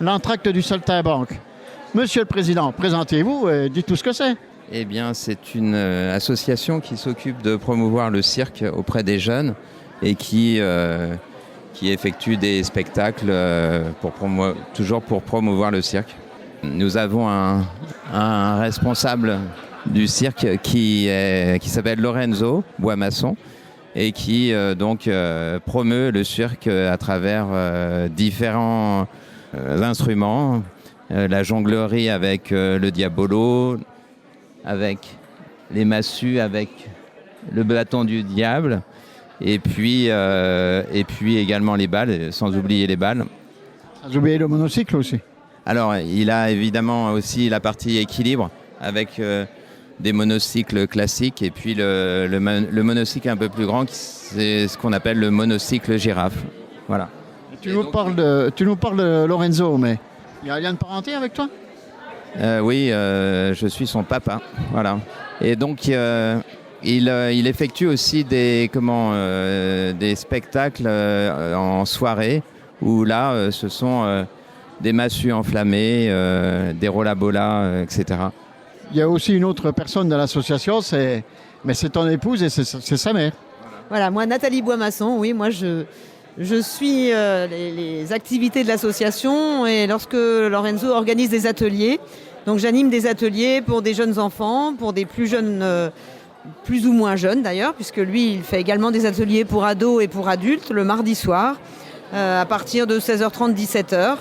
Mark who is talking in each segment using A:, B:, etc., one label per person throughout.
A: l'entracte du Saltimbanque. Monsieur le Président, présentez-vous et dites tout ce que c'est.
B: Eh bien, c'est une association qui s'occupe de promouvoir le cirque auprès des jeunes et qui effectue des spectacles toujours pour promouvoir le cirque. Nous avons un responsable du cirque qui s'appelle Lorenzo Boismasson et qui promeut le cirque à travers différents instruments. La jonglerie avec le diabolo, avec les massues, avec le bâton du diable, et puis également les balles, sans oublier les balles.
A: Sans oublier le monocycle aussi.
B: Alors, il a évidemment aussi la partie équilibre avec des monocycles classiques et puis le monocycle un peu plus grand, c'est ce qu'on appelle le monocycle girafe. Voilà.
A: Tu nous parles de Lorenzo, mais il y a un lien de parenté avec toi ?
B: Oui, je suis son papa. Voilà. Et donc, il effectue aussi des spectacles en soirée où là, ce sont des massues enflammées, des rollabolas, etc.
A: Il y a aussi une autre personne de l'association, mais c'est ton épouse et c'est sa mère.
C: Voilà, moi Nathalie Boismasson, oui, moi je suis les activités de l'association et lorsque Lorenzo organise des ateliers, donc j'anime des ateliers pour des jeunes enfants, pour des plus jeunes, plus ou moins jeunes d'ailleurs, puisque lui il fait également des ateliers pour ados et pour adultes le mardi soir à partir de 16h30, 17h.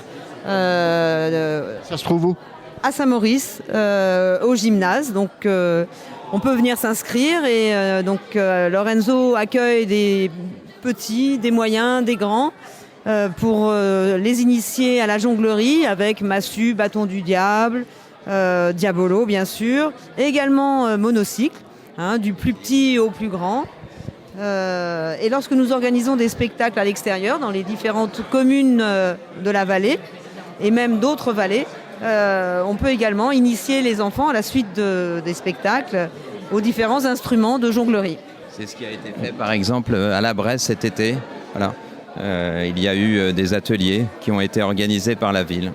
A: Ça se trouve où ?
C: À Saint-Maurice, au gymnase. Donc, on peut venir s'inscrire et Lorenzo accueille des petits, des moyens, des grands pour les initier à la jonglerie avec massue, bâton du diable, diabolo bien sûr, et également monocycle, du plus petit au plus grand. Et lorsque nous organisons des spectacles à l'extérieur, dans les différentes communes de la vallée, et même d'autres vallées, on peut également initier les enfants à la suite des spectacles aux différents instruments de jonglerie.
B: C'est ce qui a été fait par exemple à la Bresse cet été. Voilà. Il y a eu des ateliers qui ont été organisés par la ville.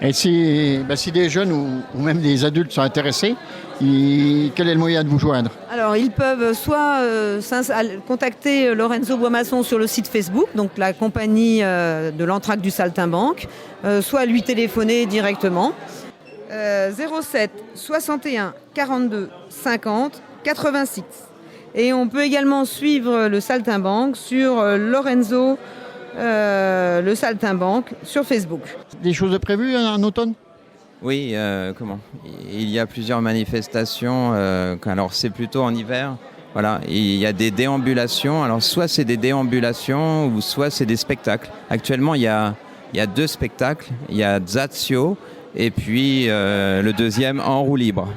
A: Et si des jeunes ou même des adultes sont intéressés, quel est le moyen de vous joindre ?
C: Alors, ils peuvent soit contacter Lorenzo Boismasson sur le site Facebook, donc la compagnie de l'entracte du Saltimbanque, soit lui téléphoner directement. 07 61 42 50 86. Et on peut également suivre le Saltimbanque sur Lorenzo le Saltimbanque sur Facebook.
A: Des choses de prévues en automne ?
B: Oui, il y a plusieurs manifestations. Alors c'est plutôt en hiver. Voilà, il y a des déambulations. Alors soit c'est des déambulations ou soit c'est des spectacles. Actuellement, il y a 2 spectacles. Il y a Zazio et puis le deuxième en roue libre.